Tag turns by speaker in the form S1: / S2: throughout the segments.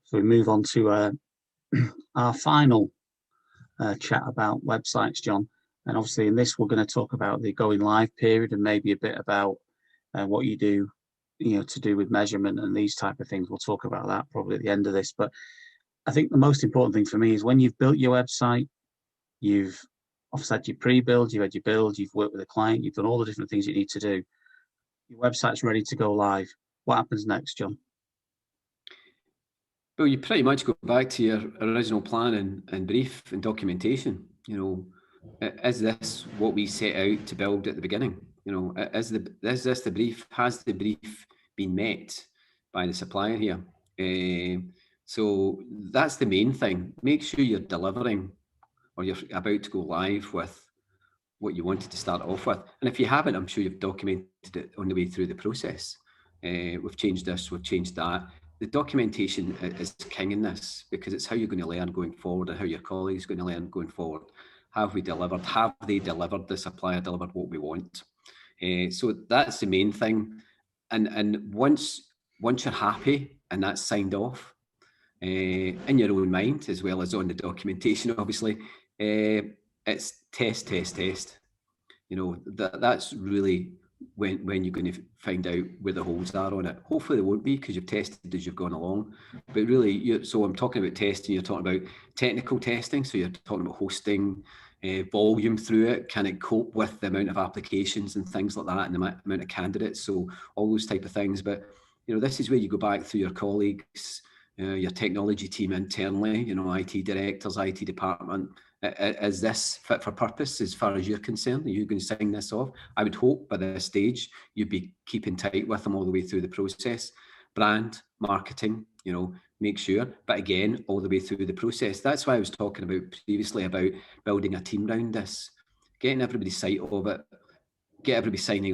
S1: So we move on to our final chat about websites, John. And obviously in this, we're going to talk about the going live period and maybe a bit about what you do, to do with measurement and these type of things. We'll talk about that probably at the end of this. But I think the most important thing for me is when you've built your website, you've obviously had your pre-build, you've had your build, you've worked with a client, you've done all the different things you need to do. Your website's ready to go live. What happens next, John?
S2: Well, you pretty much go back to your original plan and brief and documentation. Is this what we set out to build at the beginning? Is this the brief? Has the brief been met by the supplier here? So that's the main thing. Make sure you're delivering, or you're about to go live with what you wanted to start off with. And if you haven't, I'm sure you've documented it on the way through the process. We've changed this, we've changed that. The documentation is king in this, because it's how you're going to learn going forward and how your colleagues are going to learn going forward. Have we delivered? Have they delivered? The supplier delivered what we want? So that's the main thing. And once you're happy and that's signed off in your own mind, as well as on the documentation, obviously, it's test. That's really when you're going to find out where the holes are on it. Hopefully there won't be, because you've tested as you've gone along. But really, so I'm talking about testing, you're talking about technical testing. So you're talking about hosting, volume through it. Can it cope with the amount of applications and things like that, and the amount of candidates? So all those type of things. But this is where you go back through your colleagues, your technology team internally, IT directors, IT department. Is this fit for purpose as far as you're concerned? Are you going to sign this off? I would hope by this stage you'd be keeping tight with them all the way through the process. Brand, marketing, make sure. But again, all the way through the process. That's why I was talking about previously about building a team around this, getting everybody's sight of it, get everybody signing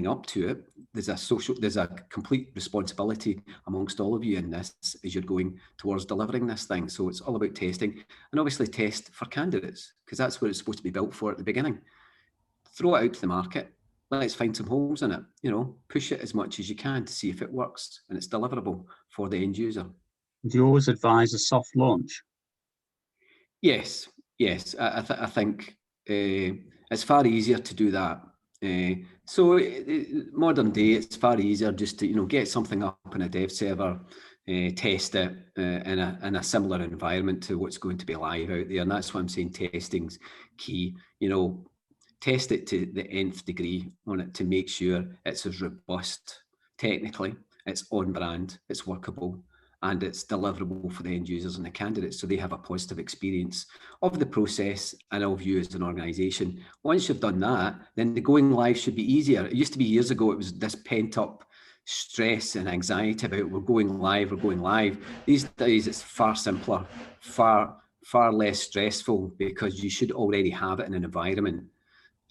S2: up to it. There's a complete responsibility amongst all of you in this as you're going towards delivering this thing. So it's all about testing, and obviously test for candidates, because that's what it's supposed to be built for at the beginning. Throw it out to the market. Let's find some holes in it. Push it as much as you can to see if it works and it's deliverable for the end user.
S1: Do you always advise a soft launch?
S2: Yes. I think it's far easier to do that. So modern day, it's far easier just to get something up on a dev server, test it in a similar environment to what's going to be live out there. And that's why I'm saying testing's key. Test it to the nth degree on it to make sure it's as robust technically, it's on brand, it's workable, and it's deliverable for the end users and the candidates, so they have a positive experience of the process and of you as an organisation. Once you've done that, then the going live should be easier. It used to be years ago, it was this pent up stress and anxiety about we're going live. These days it's far simpler, far less stressful, because you should already have it in an environment,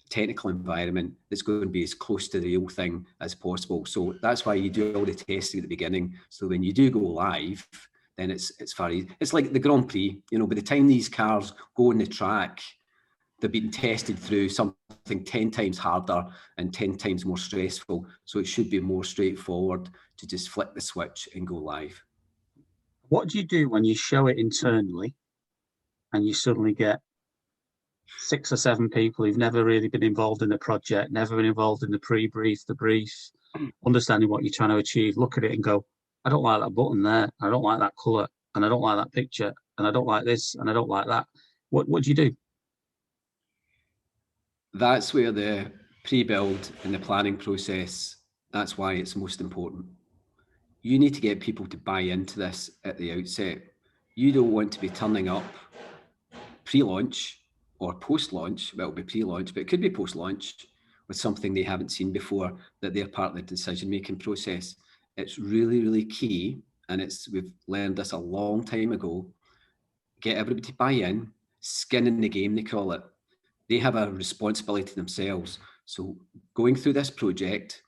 S2: technical environment, that's going to be as close to the real thing as possible. So that's why you do all the testing at the beginning. So when you do go live, then it's far easier. It's like the Grand Prix, by the time these cars go on the track, they've been tested through something 10 times harder and 10 times more stressful. So it should be more straightforward to just flip the switch and go live.
S1: What do you do when you show it internally and you suddenly get 6 or 7 people who've never really been involved in the project, never been involved in the pre-brief, the brief, understanding what you're trying to achieve, look at it and go, I don't like that button there, I don't like that colour, and I don't like that picture, and I don't like this, and I don't like that. What do you do?
S2: That's where the pre-build and the planning process, that's why it's most important. You need to get people to buy into this at the outset. You don't want to be turning up pre-launch or post-launch. Well, it'll be pre-launch, but it could be post-launch, with something they haven't seen before, that they're part of the decision-making process. It's really, really key, and we've learned this a long time ago. Get everybody to buy in, skin in the game, they call it. They have a responsibility themselves. So going through this project,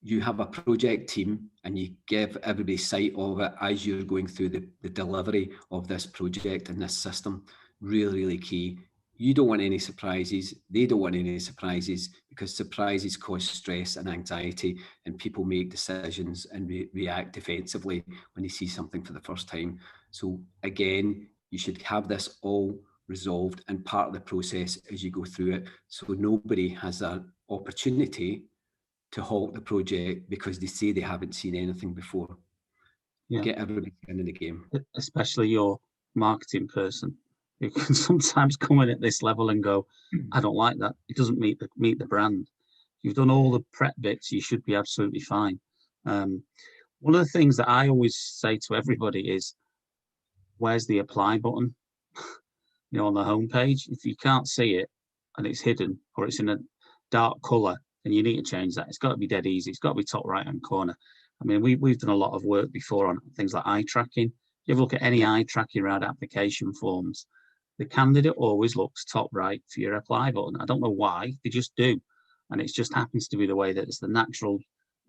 S2: you have a project team and you give everybody sight of it as you're going through the delivery of this project and this system. Really, really key. You don't want any surprises. They don't want any surprises, because surprises cause stress and anxiety, and people make decisions and react defensively when they see something for the first time. So again, you should have this all resolved and part of the process as you go through it, so nobody has an opportunity to halt the project because they say they haven't seen anything before.
S1: Yeah,
S2: Get everybody in the game.
S1: especially your marketing person, who can sometimes come in at this level and go, I don't like that. It doesn't meet the brand. You've done all the prep bits, you should be absolutely fine. One of the things that I always say to everybody is, where's the apply button? On the homepage. If you can't see it and it's hidden or it's in a dark color, then you need to change that. It's got to be dead easy. It's got to be top right hand corner. I mean, we've done a lot of work before on things like eye tracking. If you ever look at any eye tracking around application forms, the candidate always looks top right for your apply button. I don't know why, they just do. And it just happens to be the way that it's the natural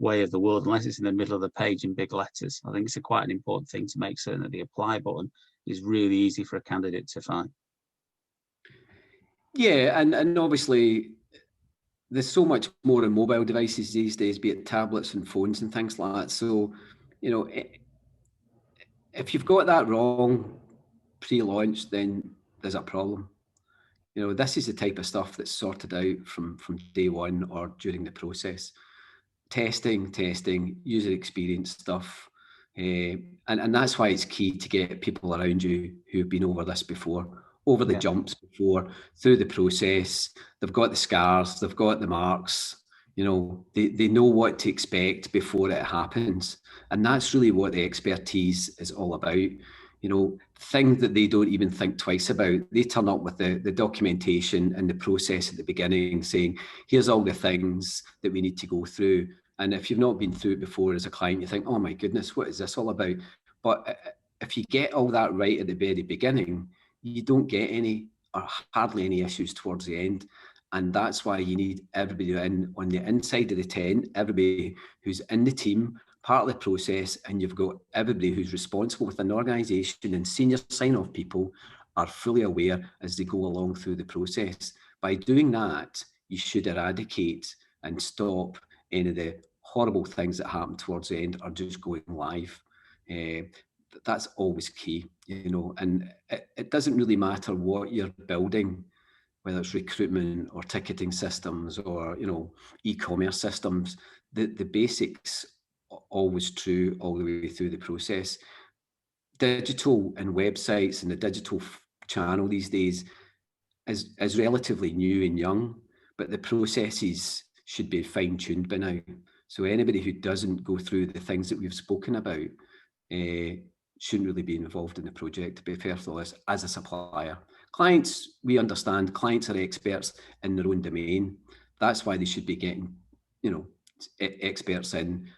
S1: way of the world, unless it's in the middle of the page in big letters. I think it's quite an important thing to make certain that the apply button is really easy for a candidate to find.
S2: Yeah, and obviously there's so much more on mobile devices these days, be it tablets and phones and things like that. So, if you've got that wrong pre-launch, then there's a problem. This is the type of stuff that's sorted out from day one or during the process. Testing, user experience stuff. And that's why it's key to get people around you who've been over this before, over the jumps before, through the process. They've got the scars, they've got the marks, they know what to expect before it happens. And that's really what the expertise is all about. Things that they don't even think twice about. They turn up with the documentation and the process at the beginning saying, here's all the things that we need to go through. And if you've not been through it before as a client, you think, oh my goodness, what is this all about? But if you get all that right at the very beginning, you don't get any or hardly any issues towards the end. And that's why you need everybody in on the inside of the tent, everybody who's in the team, part of the process, and you've got everybody who's responsible within the organisation, and senior sign-off people are fully aware as they go along through the process. By doing that, you should eradicate and stop any of the horrible things that happen towards the end or just going live. That's always key, and it doesn't really matter what you're building, whether it's recruitment or ticketing systems or, e-commerce systems. The basics are always true all the way through the process. Digital and websites and the digital channel these days is relatively new and young, but the processes should be fine-tuned by now. So anybody who doesn't go through the things that we've spoken about shouldn't really be involved in the project, to be fair to us, as a supplier. Clients, we understand, clients are experts in their own domain. That's why they should be getting, experts in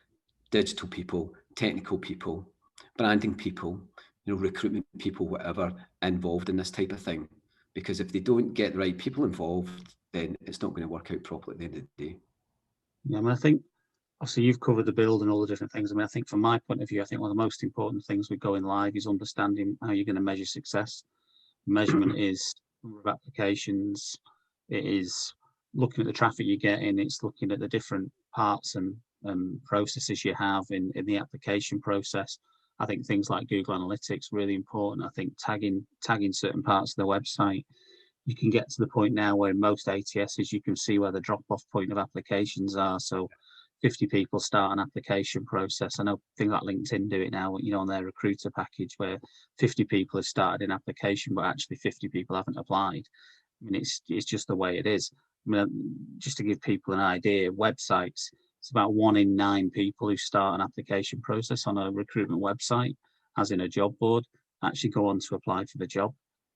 S2: digital people, technical people, branding people, recruitment people, whatever, involved in this type of thing. Because if they don't get the right people involved, then it's not going to work out properly at the end of the day.
S1: Yeah, I mean, I think obviously you've covered the build and all the different things. I mean, I think from my point of view, I think one of the most important things with going live is understanding how you're going to measure success. Measurement is number of applications. It is looking at the traffic you're getting. It's looking at the different parts and processes you have in the application process. I think things like Google Analytics really important. I think tagging certain parts of the website. You can get to the point now where most ATSs you can see where the drop-off point of applications are. So 50 people start an application process. I know things like LinkedIn do it now, on their recruiter package where 50 people have started an application, but actually 50 people haven't applied. I mean, it's just the way it is. I mean, just to give people an idea, websites, it's about 1 in 9 people who start an application process on a recruitment website, as in a job board, actually go on to apply for the job.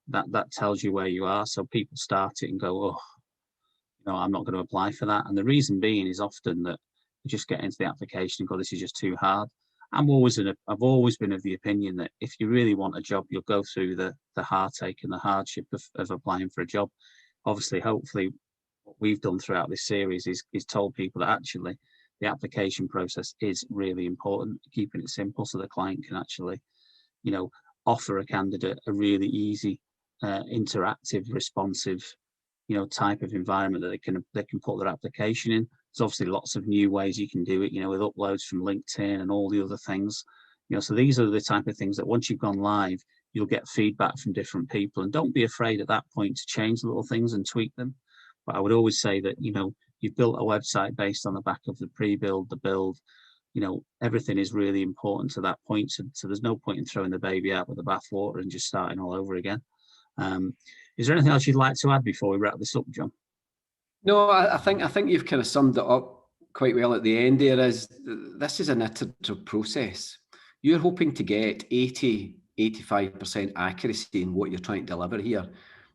S1: That tells you where you are. So people start it and go, oh, I'm not going to apply for that. And the reason being is often that you just get into the application and go, this is just too hard. I've always been of the opinion that if you really want a job, you'll go through the heartache and the hardship of applying for a job. Obviously, hopefully, what we've done throughout this series is told people that actually the application process is really important, keeping it simple so the client can actually, offer a candidate a really easy interactive, responsive, type of environment that they can put their application in. There's obviously lots of new ways you can do it, with uploads from LinkedIn and all the other things. So these are the type of things that once you've gone live, you'll get feedback from different people, and don't be afraid at that point to change little things and tweak them. But I would always say that, you've built a website based on the back of the pre-build, the build, everything is really important to that point. So there's no point in throwing the baby out with the bathwater and just starting all over again. Is there anything else you'd like to add before we wrap this up, John?
S2: No, I think you've kind of summed it up quite well at the end there. This is an iterative process. You're hoping to get 85% accuracy in what you're trying to deliver here.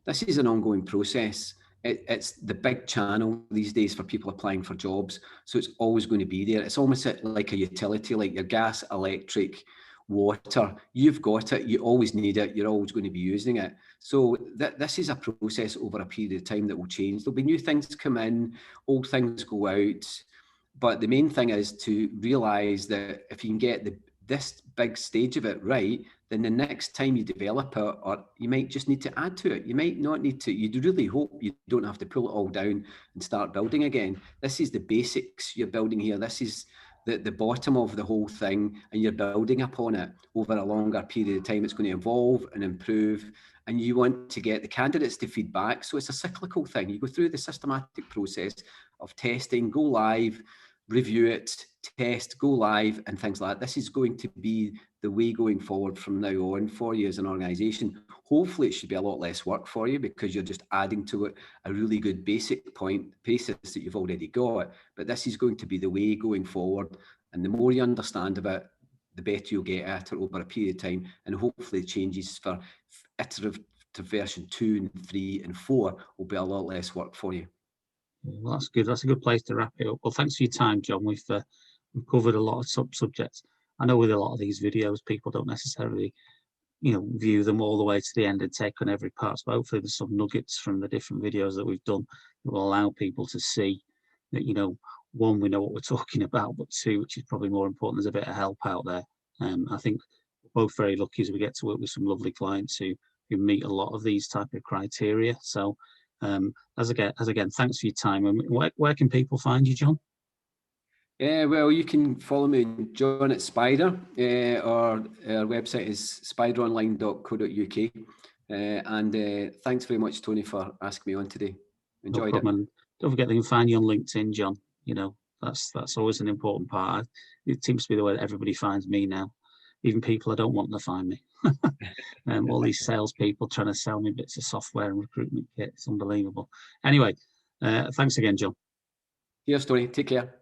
S2: This is an ongoing process. It's the big channel these days for people applying for jobs. So it's always going to be there. It's almost like a utility, like your gas, electric, water. You've got it. You always need it. You're always going to be using it. So this is a process over a period of time that will change. There'll be new things come in, old things go out. But the main thing is to realize that if you can get this big stage of it right, then the next time you develop it, or you might just need to add to it. You might not need to. You really hope you don't have to pull it all down and start building again. This is the basics you're building here. This is the bottom of the whole thing, and you're building upon it over a longer period of time. It's going to evolve and improve, and you want to get the candidates to feedback. So it's a cyclical thing. You go through the systematic process of testing, go live, review it, test, go live, and things like that. This is going to be the way going forward from now on for you as an organisation. Hopefully it should be a lot less work for you because you're just adding to it a really good basic basis that you've already got. But this is going to be the way going forward. And the more you understand of it, the better you'll get at it over a period of time. And hopefully changes for iterative to version 2 and 3 and 4 will be a lot less work for you.
S1: Well, that's good. That's a good place to wrap it up. Well, thanks for your time, John. We've covered a lot of subjects. I know with a lot of these videos, people don't necessarily, view them all the way to the end and take on every part. But hopefully there's some nuggets from the different videos that we've done that will allow people to see that, one, we know what we're talking about, but two, which is probably more important, there's a bit of help out there. I think we're both very lucky as we get to work with some lovely clients who meet a lot of these type of criteria. So as again, thanks for your time. And where can people find you, John?
S2: Yeah, well, you can follow me, John at Spider, or our website is spideronline.co.uk. And thanks very much, Tony, for asking me on today. Enjoyed it.
S1: And don't forget they can find you on LinkedIn, John. That's always an important part. It seems to be the way that everybody finds me now. Even people I don't want to find me. All these salespeople trying to sell me bits of software and recruitment kit. It's unbelievable. Anyway, thanks again, John.
S2: Cheers, Tony. Take care.